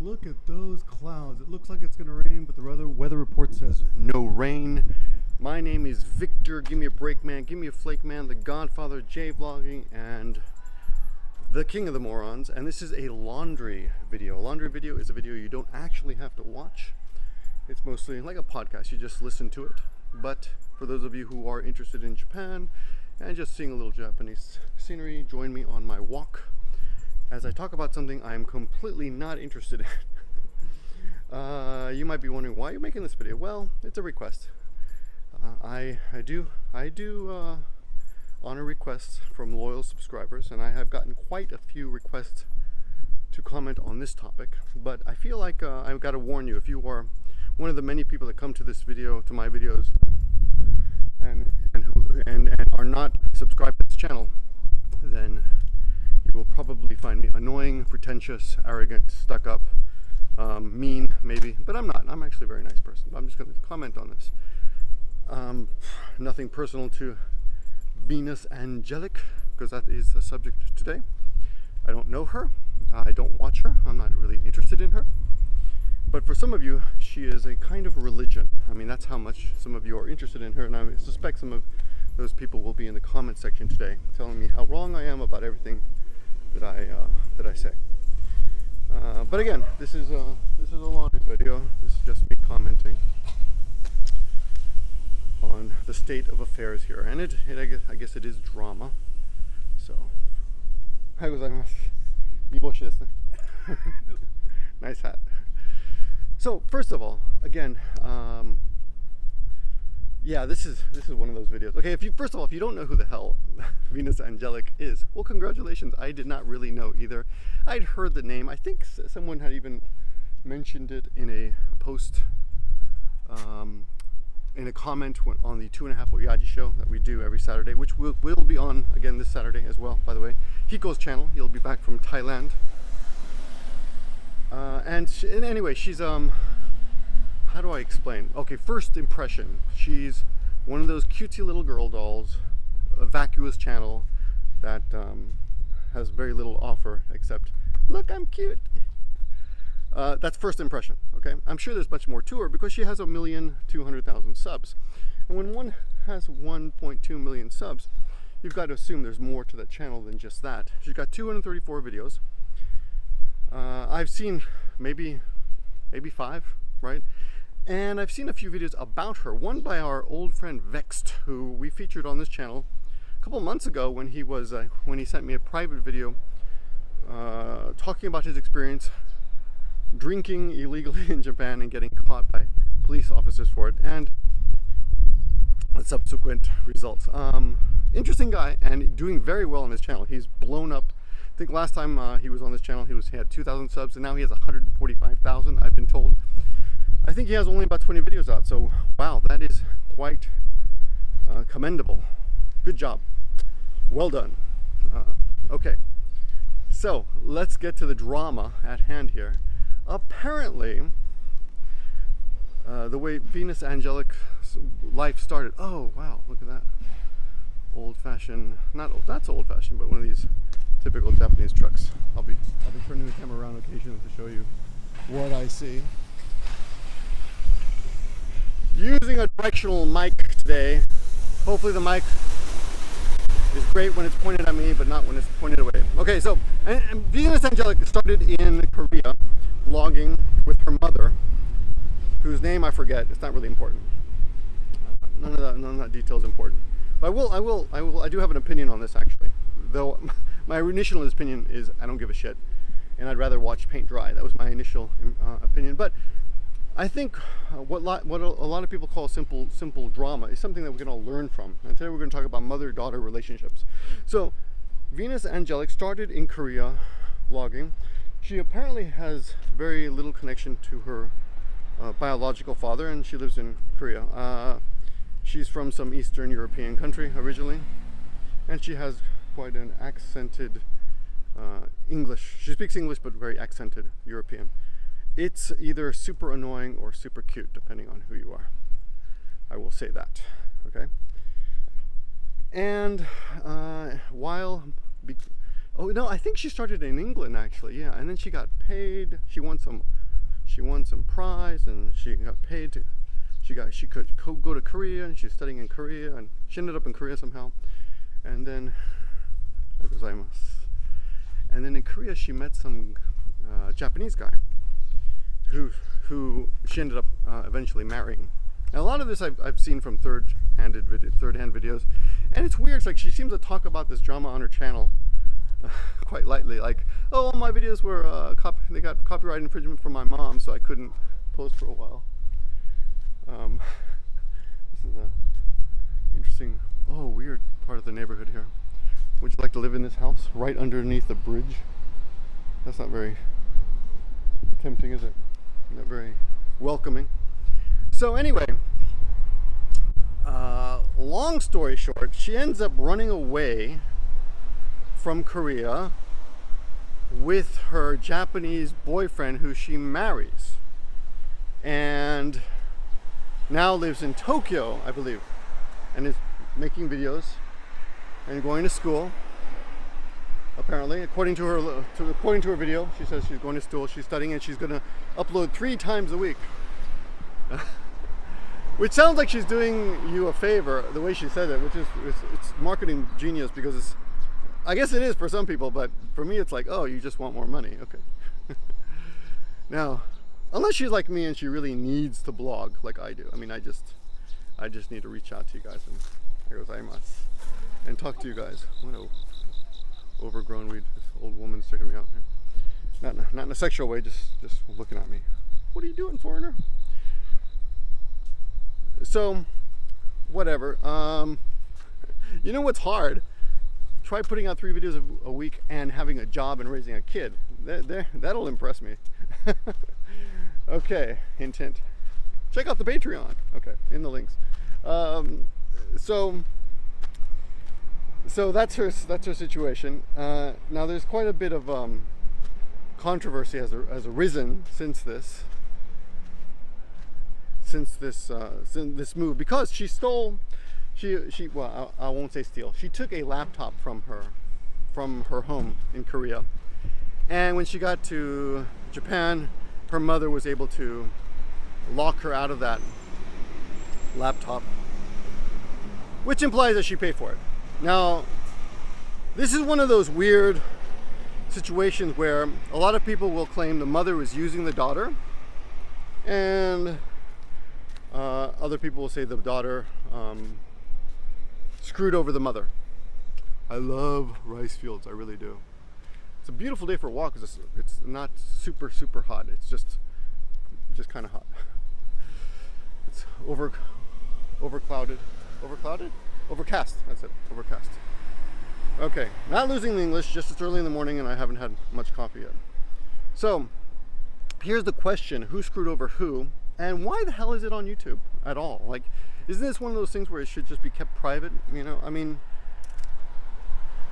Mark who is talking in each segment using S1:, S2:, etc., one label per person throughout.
S1: look at those clouds. It looks like it's going to rain, but the weather report says no rain. My name is Victor, Give Me a Break Man, Give Me a Flake Man, the Godfather of J-vlogging, and the King of the Morons. And this is a laundry video. A laundry video is a video you don't actually have to watch. It's mostly like a podcast, you just listen to it. But for those of you who are interested in Japan and just seeing a little Japanese scenery, join me on my walk as I talk about something I'm completely not interested in. You might be wondering, why are you making this video? Well, it's a request. I do honor requests from loyal subscribers, and I have gotten quite a few requests to comment on this topic. But I feel like I've got to warn you, if you are one of the many people that come to this video, to my videos, and are not subscribed to this channel, then you will probably find me annoying, pretentious, arrogant, stuck up, mean, maybe. But I'm not. I'm actually a very nice person. I'm just going to comment on this. Nothing personal to Venus Angelic, because that is the subject today. I don't know her. I don't watch her. I'm not really interested in her. But for some of you, she is a kind of religion. I mean, that's how much some of you are interested in her, and I suspect some of those people will be in the comment section today, telling me how wrong I am about everything that I say. But again, this is a laundry video. This is just me commenting on the state of affairs here, and I guess it is drama. So, nice hat. So first of all, again, yeah, this is one of those videos. Okay, first of all, if you don't know who the hell Venus Angelic is, well, congratulations. I did not really know either. I'd heard the name. I think someone had even mentioned it in a post, in a comment on the 2.5 Oyajis show that we do every Saturday, which will be on again this Saturday as well, by the way. Hiko's channel. He'll be back from Thailand. And anyway, she's how do I explain? Okay, first impression, she's one of those cutesy little girl dolls, a vacuous channel that has very little offer except, look, I'm cute. That's first impression, okay? I'm sure there's much more to her because she has 1,200,000 subs. And when one has 1.2 million subs, you've got to assume there's more to that channel than just that. She's got 234 videos. I've seen maybe 5, right? And I've seen a few videos about her. One by our old friend Vexed, who we featured on this channel a couple months ago when he sent me a private video talking about his experience drinking illegally in Japan and getting caught by police officers for it, and the subsequent results. Interesting guy, and doing very well on his channel. He's blown up. I think last time he was on this channel, he had 2,000 subs, and now he has 145,000, I've been told. I think he has only about 20 videos out, so wow, that is quite commendable. Good job. Well done. Okay, so let's get to the drama at hand here. Apparently, the way Venus Angelic's life started, oh wow, look at that. Old-fashioned, not so old-fashioned, but one of these typical Japanese trucks. I'll be turning the camera around occasionally to show you what I see. Using a directional mic today. Hopefully the mic is great when it's pointed at me, but not when it's pointed away. Okay, so and Venus Angelic started in Korea, vlogging with her mother, whose name I forget. It's not really important. None of that detail is important. But I do have an opinion on this actually. Though my initial opinion is I don't give a shit, and I'd rather watch paint dry. That was my initial opinion. But I think what a lot of people call simple drama is something that we're going to learn from. And today we're going to talk about mother-daughter relationships. So Venus Angelic started in Korea vlogging. She apparently has very little connection to her biological father, and she lives in Korea. She's from some Eastern European country originally, and she has quite an accented English. She speaks English, but very accented European. It's either super annoying or super cute, depending on who you are. I will say that, okay? And Oh no, I think she started in England actually. Yeah, and then she got paid. She won some prize, and she got paid to. She could go to Korea, and she's studying in Korea, and she ended up in Korea somehow. And then, and then in Korea she met some Japanese guy who she ended up eventually marrying. And a lot of this I've seen from third-hand videos, and it's weird. It's like she seems to talk about this drama on her channel quite lightly, like, oh, my videos were they got copyright infringement from my mom, so I couldn't post for a while. This is a interesting, weird part of the neighborhood here. Would you like to live in this house right underneath the bridge? That's not very tempting, is it? Not very welcoming. So anyway, long story short, she ends up running away from Korea with her Japanese boyfriend, who she marries, and now lives in Tokyo, I believe, and is making videos and going to school. Apparently, according to her video, she says she's going to school, she's studying, and she's going to upload 3 times a week. Which sounds like she's doing you a favor, the way she said it, which is it's marketing genius, because I guess it is for some people, but for me it's like, oh, you just want more money. Okay. Now, unless she's like me and she really needs to blog like I do. I mean, I just need to reach out to you guys and talk to you guys. What a overgrown weed. This old woman's checking me out here. Not in a sexual way, just looking at me. What are you doing, foreigner? So, whatever. You know what's hard? Try putting out 3 videos a week and having a job and raising a kid. That'll impress me. Okay, hint, hint. Check out the Patreon. Okay, in the links. So that's her situation. Now there's quite a bit of controversy has arisen since this move, because she stole. Well, I won't say steal. She took a laptop from her home in Korea, and when she got to Japan, her mother was able to lock her out of that laptop, which implies that she paid for it. Now, this is one of those weird situations where a lot of people will claim the mother was using the daughter, and other people will say the daughter screwed over the mother. I love rice fields, I really do. It's a beautiful day for a walk because it's not super hot. It's just kind of hot. It's overclouded. Overcast. That's it. Overcast. Okay, not losing the English. Just it's early in the morning and I haven't had much coffee yet. So here's the question: who screwed over who, and why the hell is it on YouTube at all? Like, isn't this one of those things where it should just be kept private? You know, I mean,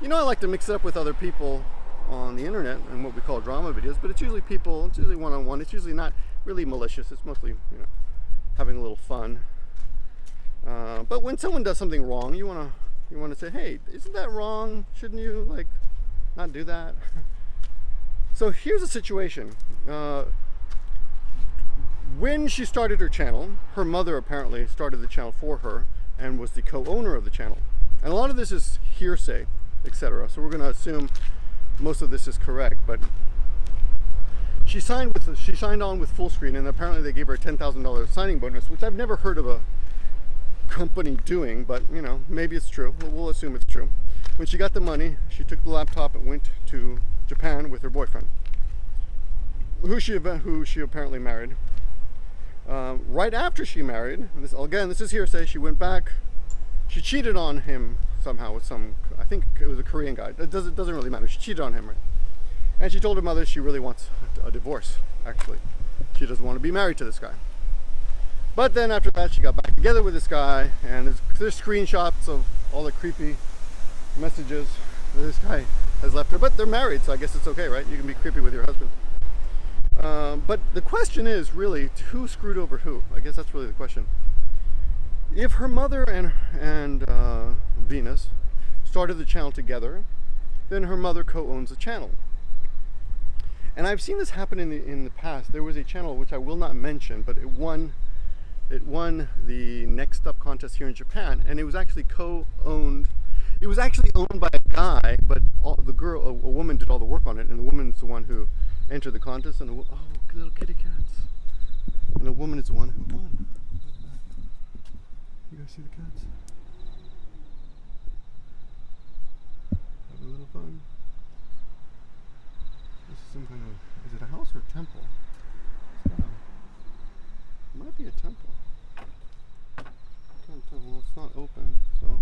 S1: I like to mix it up with other people on the internet and what we call drama videos, but it's usually people, it's usually one-on-one, it's usually not really malicious, it's mostly, having a little fun. But when someone does something wrong, you want to say, hey, isn't that wrong? Shouldn't you, not do that? So here's the situation. When she started her channel, her mother apparently started the channel for her and was the co-owner of the channel. And a lot of this is hearsay, etc. So we're going to assume most of this is correct, but she signed on with Fullscreen, and apparently they gave her a $10,000 signing bonus, which I've never heard of a company doing, but maybe it's true. We'll assume it's true. When she got the money, she took the laptop and went to Japan with her boyfriend, who she apparently married. Right after she married, this is hearsay, she went back, she cheated on him somehow with I think it was a Korean guy. It doesn't really matter. She cheated on him, right? And she told her mother she really wants a divorce, actually. She doesn't want to be married to this guy. But then after that, she got back together with this guy, and there's screenshots of all the creepy messages that this guy has left her. But they're married, so I guess it's okay, right? You can be creepy with your husband. But the question is really, who screwed over who? I guess that's really the question. If her mother and Venus started the channel together, then her mother co-owns the channel. And I've seen this happen in the past. There was a channel which I will not mention, but it won the Next Up contest here in Japan, and it was actually co-owned. It was actually owned by a guy, but a woman did all the work on it, and the woman's the one who entered the contest. And oh, little kitty cats! And the woman is the one who won. You guys see the cats? Have a little fun. This is some kind of, is it a house or a temple? It might be a temple. I can't tell. Well, it's not open, so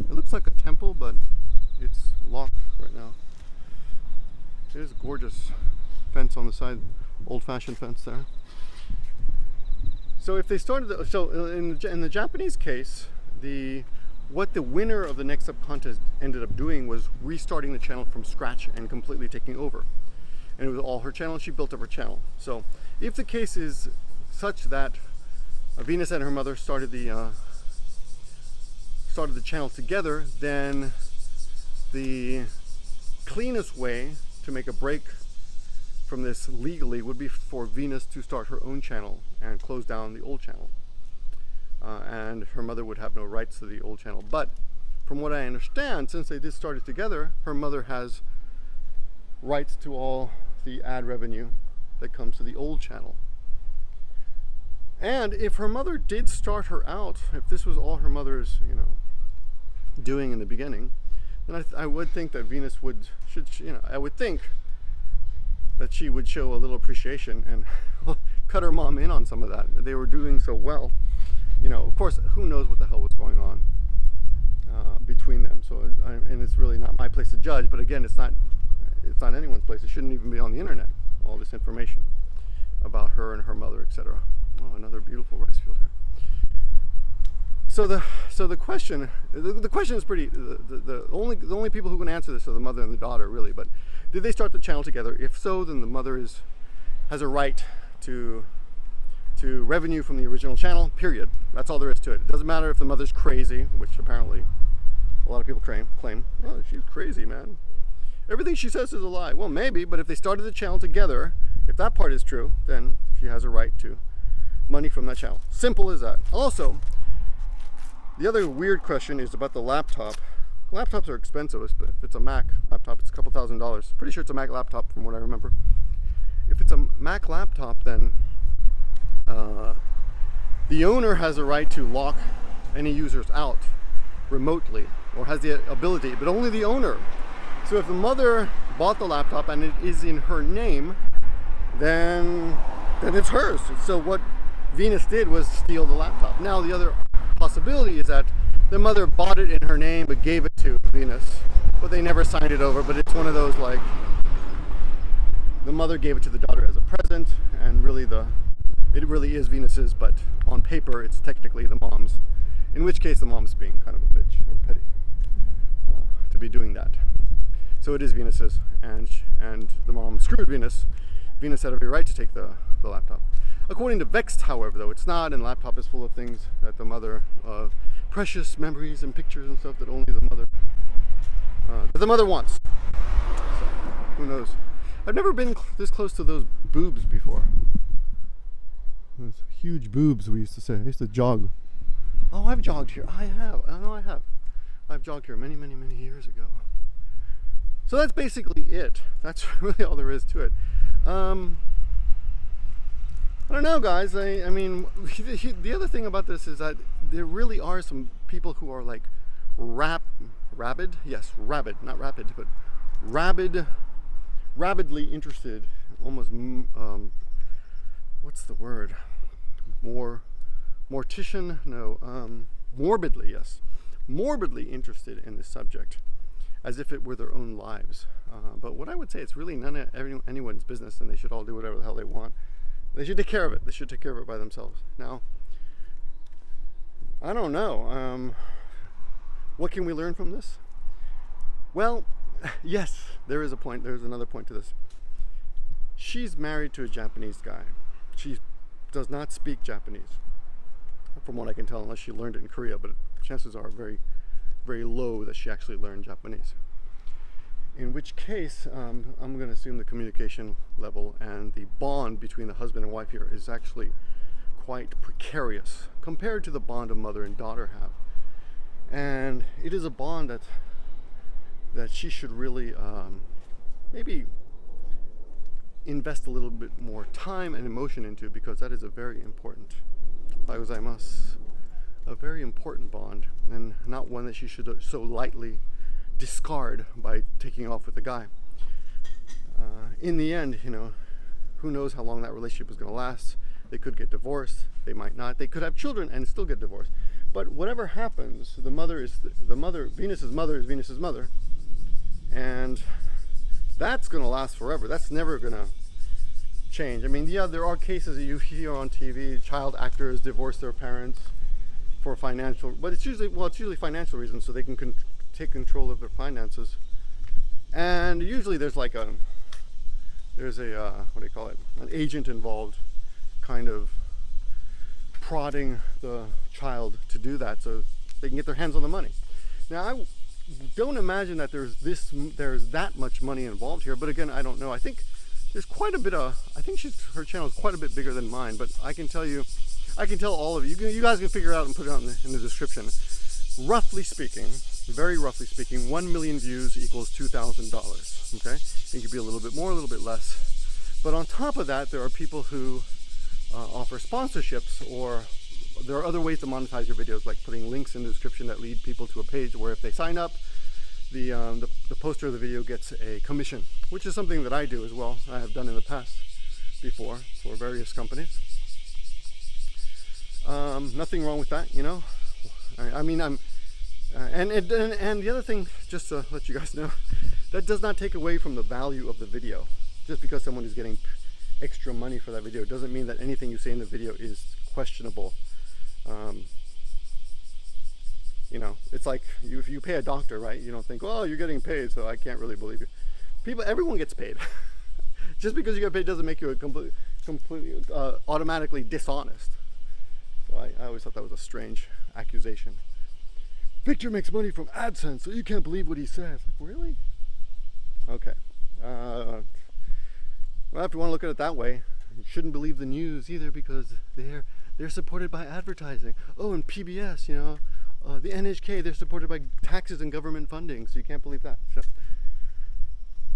S1: it looks like a temple, but it's locked right now. There's a gorgeous fence on the side, old-fashioned fence there. So if they started, in the Japanese case, what the winner of the Next Up contest ended up doing was restarting the channel from scratch and completely taking over. And it was all her channel, and she built up her channel. So if the case is such that Venus and her mother started the channel together, then the cleanest way to make a break from this legally would be for Venus to start her own channel and close down the old channel. And her mother would have no rights to the old channel. But from what I understand, since they did start it together, her mother has rights to all the ad revenue that comes to the old channel. And if her mother did start her out, if this was all her mother's, doing in the beginning, then I would think that Venus I would think that she would show a little appreciation and cut her mom in on some of that. They were doing so well. Of course, who knows what the hell was going on between them. So, and it's really not my place to judge. But again, it's not anyone's place. It shouldn't even be on the internet. All this information about her and her mother, etc. Oh, another beautiful rice field here. So the question is pretty. The only people who can answer this are the mother and the daughter, really. But did they start the channel together? If so, then the mother has a right to revenue from the original channel. Period. That's all there is to it. It doesn't matter if the mother's crazy, which apparently a lot of people claim. Oh, she's crazy, man. Everything she says is a lie. Well, maybe, but if they started the channel together, if that part is true, then she has a right to money from that channel. Simple as that. Also, the other weird question is about the laptop. Laptops are expensive, but if it's a Mac laptop, it's a couple $1,000s. Pretty sure it's a Mac laptop from what I remember. If it's a Mac laptop, then the owner has a right to lock any users out remotely, or has the ability, but only the owner. So if the mother bought the laptop and it is in her name, then it's hers. So what Venus did was steal the laptop. Now the other possibility is that the mother bought it in her name but gave it to Venus, but they never signed it over. But it's one of those, like, the mother gave it to the daughter as a present, and really it really is Venus's, but on paper it's technically the mom's. In which case the mom's being kind of a bitch or petty to be doing that. So it is Venus's, and the mom screwed Venus. Venus had every right to take the laptop. According to Vexed, however, though, it's not, and the laptop is full of things that the mother, precious memories and pictures and stuff that only the mother wants. So, who knows? I've never been this close to those boobs before. Those huge boobs, we used to say. I used to jog. Oh, I've jogged here. I have. I know I have. I've jogged here many, many, many years ago. So that's basically it. That's really all there is to it. I don't know, guys. I mean, the other thing about this is that there really are some people who are like rabid. Yes, rabid, not rapid, but rabidly interested. Almost, what's the word? Mortician? No, morbidly, yes. Morbidly interested in this subject, as if it were their own lives. But what I would say, it's really none of anyone's business, and they should all do whatever the hell they want. They should take care of it. They should take care of it by themselves. Now, I don't know. What can we learn from this? Well, yes, there is a point. There's another point to this. She's married to a Japanese guy. She does not speak Japanese, from what I can tell, unless she learned it in Korea, but chances are very, very low that she actually learned Japanese. In which case, I'm going to assume the communication level and the bond between the husband and wife here is actually quite precarious compared to the bond a mother and daughter have. And it is a bond that she should really maybe invest a little bit more time and emotion into, because that is a very important, a very important bond, and not one that she should so lightly discard by taking off with a guy. In the end, who knows how long that relationship is going to last. They could get divorced, they might not. They could have children and still get divorced. But whatever happens, the mother is the mother. Venus's mother is Venus's mother, and that's going to last forever. That's never going to change. I mean, yeah, there are cases that you hear on TV, child actors divorce their parents for financial, but it's usually financial reasons, so they can take control of their finances. And usually there's a what do you call it? An agent involved, kind of prodding the child to do that so they can get their hands on the money. Now, I don't imagine that there's that much money involved here, but again, I don't know. I think there's quite a bit of, I think her channel is quite a bit bigger than mine, but I can tell all of you, you guys can figure it out and put it out in the description. Roughly speaking, very roughly speaking, 1 million views equals $2,000, okay? It could be a little bit more, a little bit less. But on top of that, there are people who offer sponsorships, or there are other ways to monetize your videos, like putting links in the description that lead people to a page where if they sign up, the poster of the video gets a commission, which is something that I do as well. I have done in the past before for various companies. Nothing wrong with that, I mean, and the other thing, just to let you guys know, that does not take away from the value of the video. Just because someone is getting extra money for that video doesn't mean that anything you say in the video is questionable. It's like if you pay a doctor, right? You don't think, oh, you're getting paid, so I can't really believe you. Everyone gets paid. Just because you get paid doesn't make you completely automatically dishonest. So I always thought that was a strange accusation. Victor makes money from AdSense, so you can't believe what he says. Like, really? Okay. Well, if you want to look at it that way, you shouldn't believe the news either, because they're supported by advertising. Oh, and PBS, the NHK, they're supported by taxes and government funding, so you can't believe that. So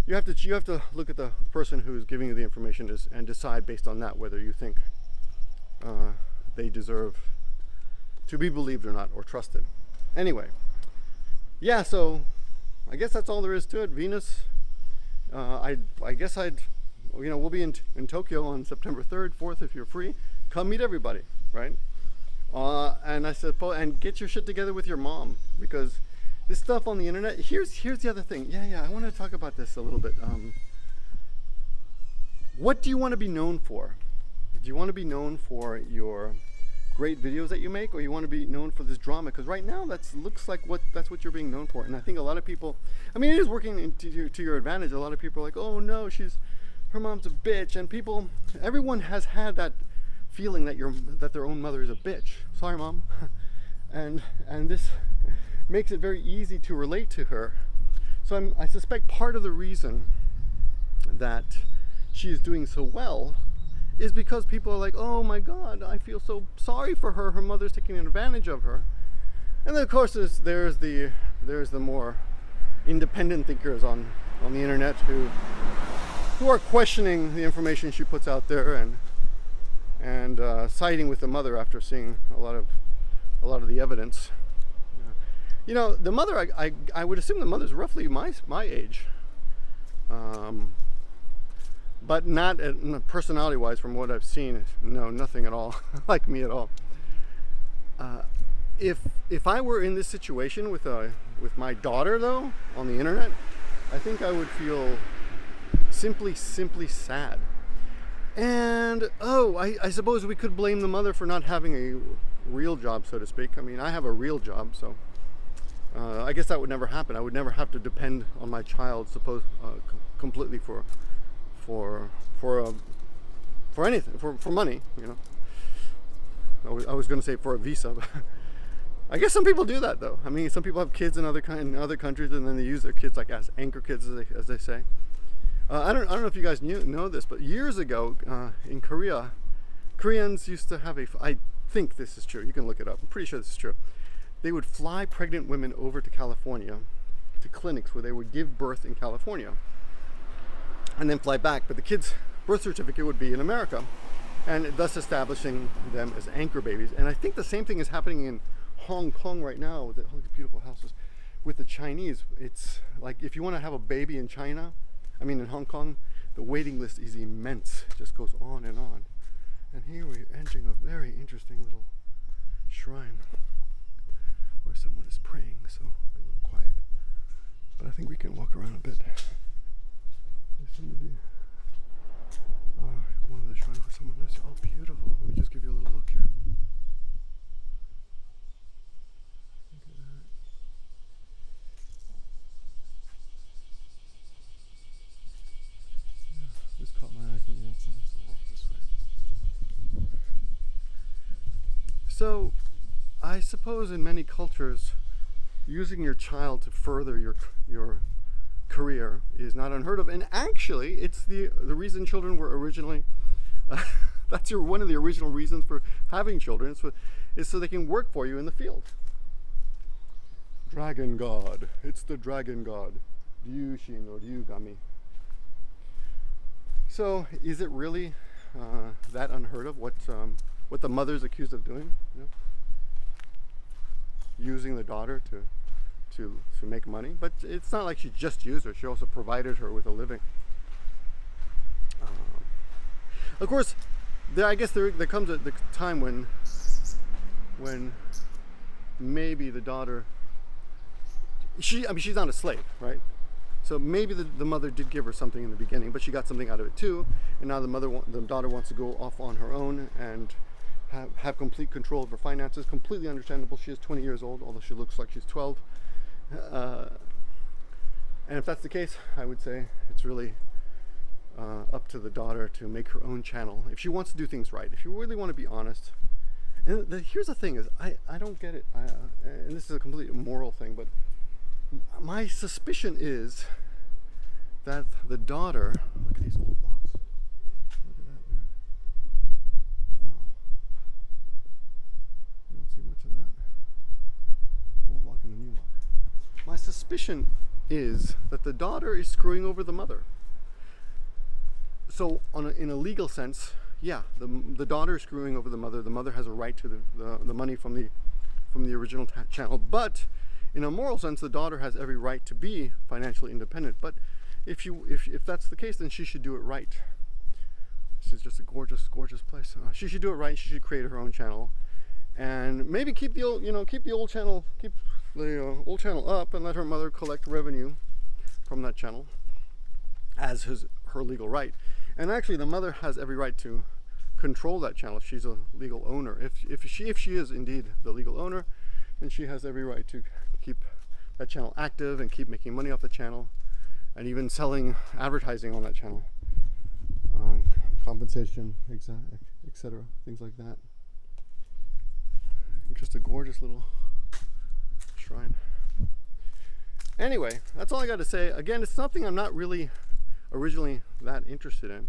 S1: you have to look at the person who's giving you the information and decide based on that whether you think they deserve to be believed or not, or trusted. Anyway, yeah, so I guess that's all there is to it. Venus, I guess we'll be in Tokyo on September 3rd, 4th, if you're free. Come meet everybody, right? And I suppose, and get your shit together with your mom, because this stuff on the internet, here's the other thing. Yeah, I want to talk about this a little bit. What do you want to be known for? Do you want to be known for your great videos that you make, or you want to be known for this drama? Because right now looks like that's what you're being known for. And I think a lot of people, I mean, it is working to your advantage. A lot of people are like, oh no, her mom's a bitch, and everyone has had that feeling that their own mother is a bitch. Sorry, mom. and this makes it very easy to relate to her. So I suspect part of the reason that she is doing so well is because people are like, oh my god, I feel so sorry for her. Her mother's taking advantage of her. And then of course there's the more independent thinkers on the internet who are questioning the information she puts out there and siding with the mother after seeing a lot of the evidence. The mother, I would assume the mother's roughly my age, but not personality-wise. From what I've seen, no, nothing at all like me at all. If I were in this situation with my daughter, though, on the internet, I think I would feel simply sad. And I suppose we could blame the mother for not having a real job, so to speak. I mean, I have a real job, so I guess that would never happen. I would never have to depend on my child, completely for anything, for money. I was going to say for a visa, I guess some people do that though. I mean, some people have kids in other countries, and then they use their kids like as anchor kids, as they say. I don't know if you guys know this, but years ago in Korea, Koreans used to have I think this is true. You can look it up. I'm pretty sure this is true. They would fly pregnant women over to California, to clinics where they would give birth in California, and then fly back. But the kid's birth certificate would be in America, and thus establishing them as anchor babies. And I think the same thing is happening in Hong Kong right now with all these beautiful houses. With the Chinese, it's like if you want to have a baby in in Hong Kong, the waiting list is immense. It just goes on and on. And here we're entering a very interesting little shrine where someone is praying, so be a little quiet. But I think we can walk around a bit. There seem to be one of the shrines where someone is. Oh, beautiful. Let me just give you a little look here. Look at that. Yeah, this caught my eye from the outside, so I'll walk this way. So, I suppose in many cultures, using your child to further your career is not unheard of, and actually, it's the reason children were originally. That's one of the original reasons for having children is so they can work for you in the field. Dragon God, it's the dragon god, Ryushin or Ryugami. So, is it really that unheard of? What the mother's accused of doing? You know? Using the daughter to make money, but it's not like she just used her. She also provided her with a living. Of course, I guess there comes a time when maybe the daughter, she's not a slave, right? So maybe the mother did give her something in the beginning, but she got something out of it too, and now the daughter wants to go off on her own and have complete control of her finances. Completely understandable. She is 20 years old, although she looks like she's 12. And if that's the case, I would say it's really up to the daughter to make her own channel if she wants to do things right. If you really want to be honest. And here's the thing is, I don't get it. And this is a completely immoral thing, but my suspicion is that the daughter, look at these old blocks. Look at that, man. Wow. You don't see much of that. Old block and a new block. My suspicion is that the daughter is screwing over the mother. So in a legal sense, yeah, the daughter is screwing over the mother. The mother has a right to the money from the original channel. But in a moral sense, the daughter has every right to be financially independent. But if that's the case, then she should do it right. This is just a gorgeous, gorgeous place. She should do it right. She should create her own channel, and maybe keep the old channel up, and let her mother collect revenue from that channel as her legal right. And actually, the mother has every right to control that channel. She's a legal owner. If she is indeed the legal owner, then she has every right to keep that channel active and keep making money off the channel, and even selling advertising on that channel, compensation, etc., things like that. Just a gorgeous little shrine. Anyway, that's all I got to say. Again, it's something I'm not really originally that interested in,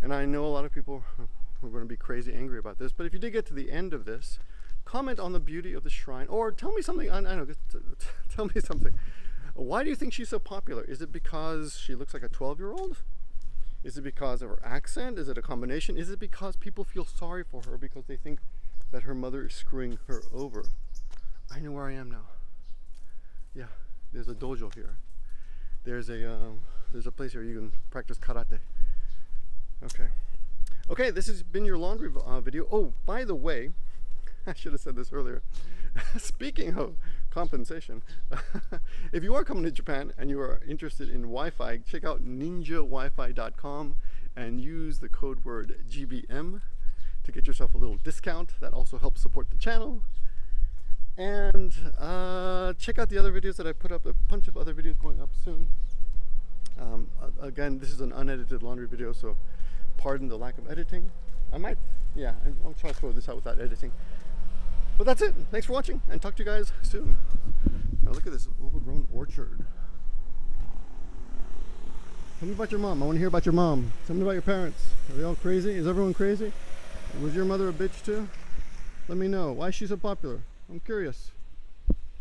S1: and I know a lot of people are going to be crazy angry about this, but if you did get to the end of this, comment on the beauty of the shrine, or tell me something. I know, tell me something. Why do you think she's so popular? Is it because she looks like a 12-year-old? Is it because of her accent? Is it a combination? Is it because people feel sorry for her because they think that her mother is screwing her over? I know where I am now. Yeah, there's a dojo here. There's a place here you can practice karate. Okay, this has been your laundry video. Oh, by the way, I should have said this earlier. Speaking of compensation, if you are coming to Japan and you are interested in Wi-Fi, check out ninjawifi.com and use the code word GBM to get yourself a little discount. That also helps support the channel. And check out the other videos that I put up. A bunch of other videos going up soon. Again, this is an unedited laundry video, so pardon the lack of editing. I'll try to throw this out without editing. But that's it. Thanks for watching, and talk to you guys soon. Now look at this overgrown orchard. Tell me about your mom. I want to hear about your mom. Tell me about your parents. Are they all crazy? Is everyone crazy? Was your mother a bitch too? Let me know. Why is she so popular? I'm curious.